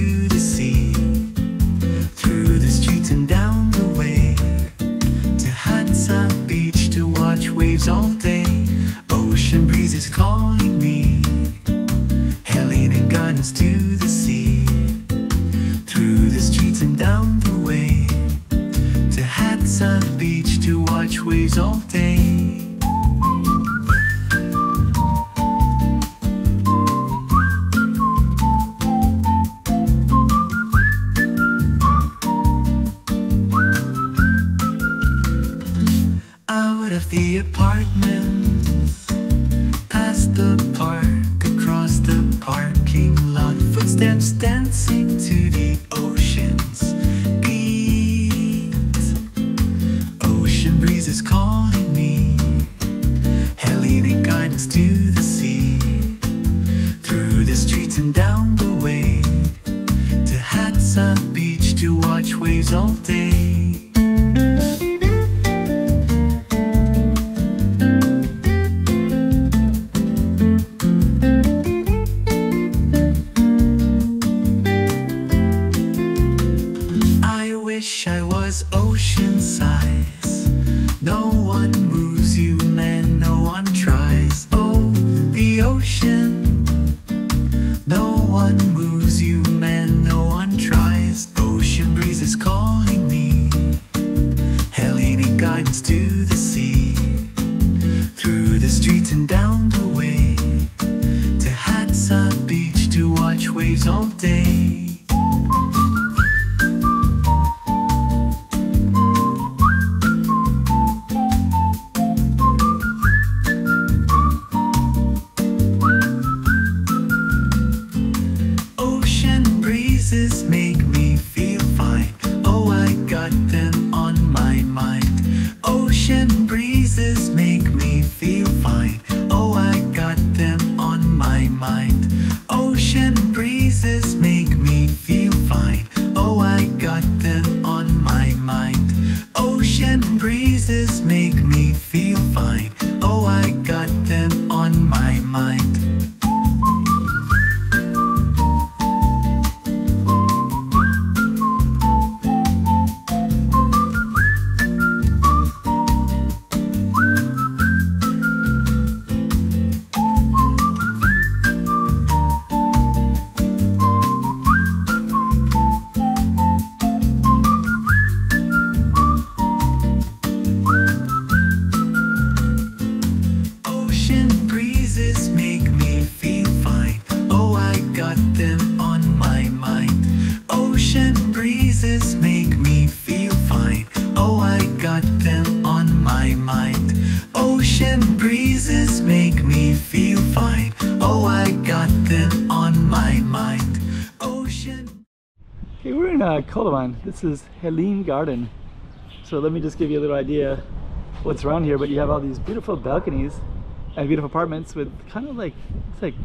to the sea, through the streets and down the way, to Hudson Beach to watch waves all day. Ocean breezes calling me, Hellene gardens to the sea, through the streets and down the way, to Hudson Beach to watch waves all day. Out of the apartments, past the park, across the parking lot, footsteps dancing to the ocean's beat. Ocean breezes calling me, Hellene gardens to the sea, through the streets and down the way, to Hudson Beach to watch waves all day. I was ocean size. No one moves you, man, no one tries. Oh, the ocean. No one moves you, man, no one tries. Ocean breezes calling me, Hellene gardens to the sea, through the streets and down the way, to Hudson Beach to watch waves all day. Make me feel fine. Oh, I got them on my mind. Ocean breezes make me feel fine. Oh, I got them on my mind. Ocean breezes make me feel fine. Oh, I got them on my mind. Ocean breezes make me feel fine. Oh, I got them on my mind. Make me feel fine. Oh, I got them on my mind. Ocean breezes make me feel fine. Oh, I got them on my mind. Ocean breezes make me feel fine. Oh, I got them on my mind. Ocean. Okay, we're in Coloane. This is Hellene Garden. So let me just give you a little idea what's around here. But you have all these beautiful balconies and beautiful apartments with kind of like, it's like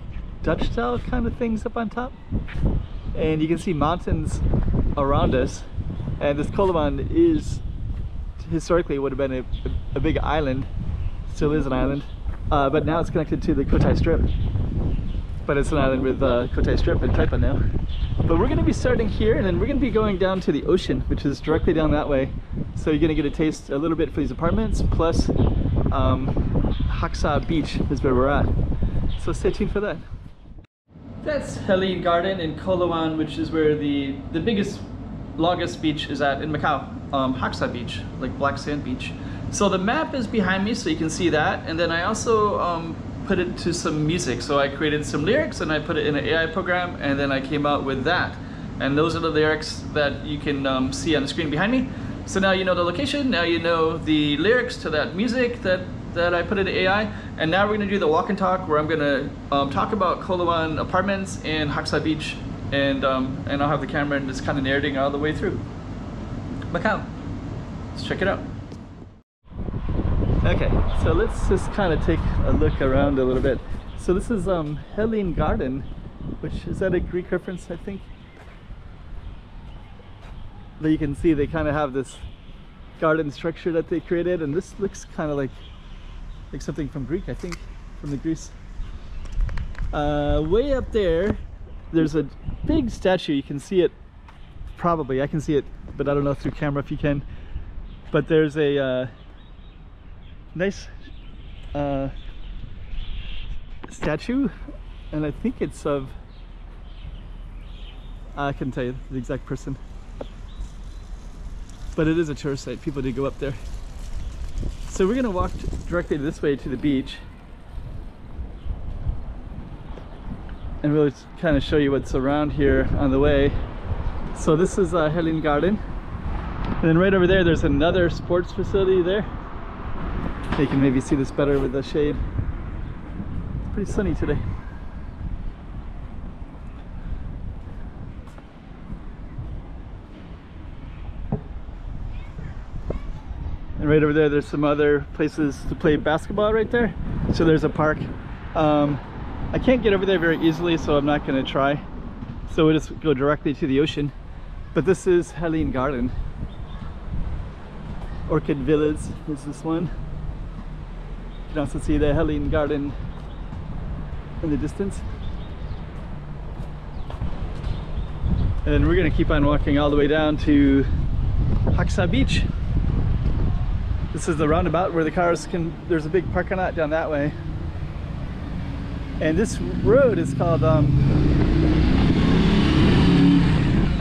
Dutch style kind of things up on top, and you can see mountains around us. And this Coloane is historically would have been a big island, still is an island, but now it's connected to the Cotai Strip, but it's an island with Cotai Strip and Taipa now. But we're going to be starting here, and then we're going to be going down to the ocean, which is directly down that way. So you're going to get a taste a little bit for these apartments, plus Hudson Beach is where we're at. So stay tuned for that. That's Hellene Garden in Coloane, which is where the biggest, longest beach is at in Macau. Hudson Beach, like black sand beach. So the map is behind me, so you can see that. And then I also put it to some music. So I created some lyrics and I put it in an AI program, and then I came out with that. And those are the lyrics that you can see on the screen behind me. So now you know the location, now you know the lyrics to that music that I put into AI. And now we're gonna do the walk and talk, where I'm gonna talk about Coloane apartments and Hudson Beach, and I'll have the camera and just kind of narrating all the way through Macau. Let's check it out. Okay, so let's just kind of take a look around a little bit. So this is Hellene Garden, which is that a Greek reference, I think? But you can see they kind of have this garden structure that they created, and this looks kind of like something from Greek, I think, from the Greece. Way up there there's a big statue. You can see it, probably. I can see it, but I don't know through camera if you can. But there's a nice statue, and I think it's of, I couldn't tell you the exact person, but it is a tourist site. People do go up there. So we're gonna walk directly this way to the beach, and we'll kind of show you what's around here on the way. So this is Hellene Garden, and then right over there there's another sports facility there. You can maybe see this better with the shade. It's pretty sunny today. And right over there there's some other places to play basketball right there. So there's a park. I can't get over there very easily, so I'm not going to try. So we'll just go directly to the ocean. But this is Hellene Garden. Orchid Village is this one. You can also see the Hellene Garden in the distance. And then we're going to keep on walking all the way down to Haksa Beach. This is the roundabout where the cars can, there's a big parking lot down that way. And this road is called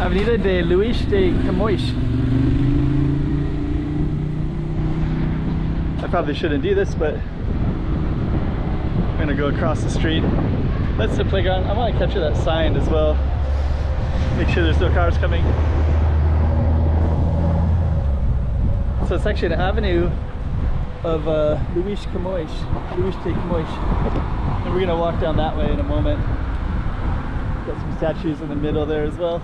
Avenida de Luis de Camões. I probably shouldn't do this, but I'm gonna go across the street. That's the playground. I want to capture that sign as well. Make sure there's no cars coming. So it's actually an avenue of Luis de Camões. And we're gonna walk down that way in a moment. Got some statues in the middle there as well.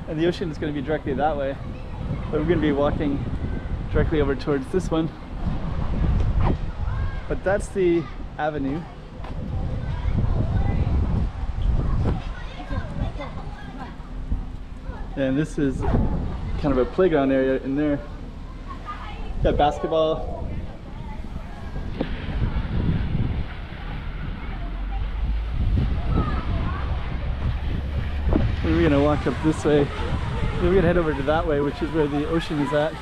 And the ocean is gonna be directly that way. But we're gonna be walking directly over towards this one. But that's the avenue. And this is kind of a playground area in there. Got basketball. And we're gonna walk up this way. Then we're gonna head over to that way, which is where the ocean is at.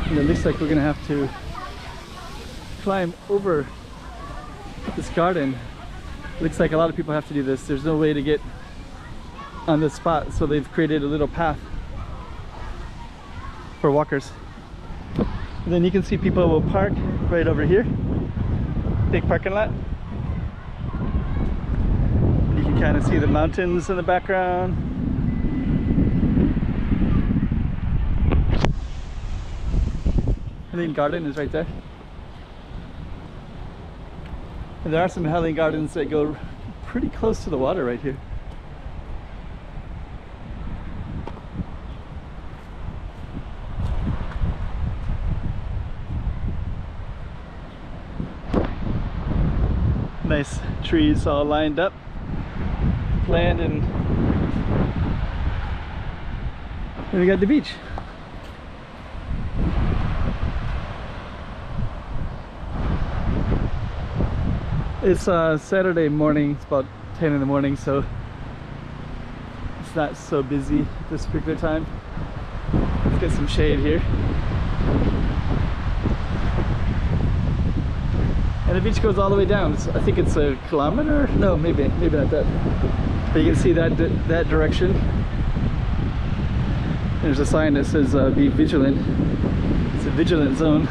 And it looks like we're gonna have to climb over this garden. Looks like a lot of people have to do this. There's no way to get on this spot, so they've created a little path for walkers. And then you can see people will park right over here. Big parking lot. You can kind of see the mountains in the background. Hellene Garden is right there. And there are some Hellene Gardens that go pretty close to the water right here. Nice trees all lined up, planned, and we got the beach. It's Saturday morning. It's about 10 in the morning, so it's not so busy at this particular time. Let's get some shade here. And the beach goes all the way down. I think it's a kilometer. No, maybe not that. But you can see that direction. There's a sign that says "Be vigilant." It's a vigilant zone.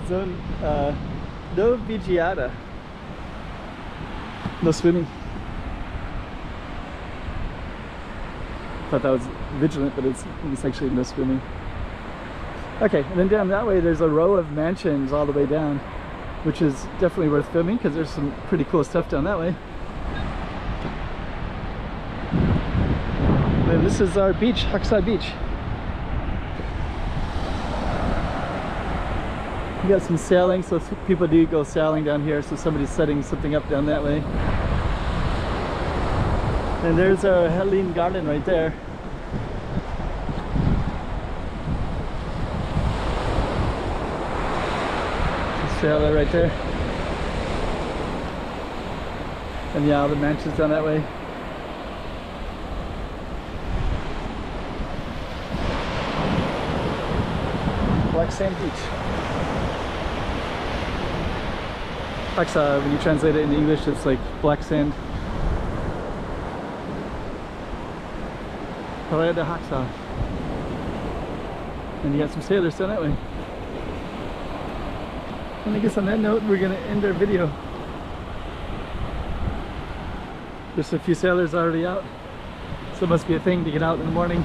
Zone no vigiada. No swimming. Thought that was vigilant, but it's actually no swimming. Okay, and then down that way there's a row of mansions all the way down, which is definitely worth filming because there's some pretty cool stuff down that way. And this is our beach, Haksa Beach. We got some sailing, so people do go sailing down here, so somebody's setting something up down that way. And there's our Hellene Garden right there. sailor right there. And yeah, all the mansions down that way. Black Sand Beach. Haksa, when you translate it in English, it's like black sand. Praia de Haksa. And you got some sailors down that way. And I guess on that note, we're gonna end our video. There's a few sailors already out, so it must be a thing to get out in the morning.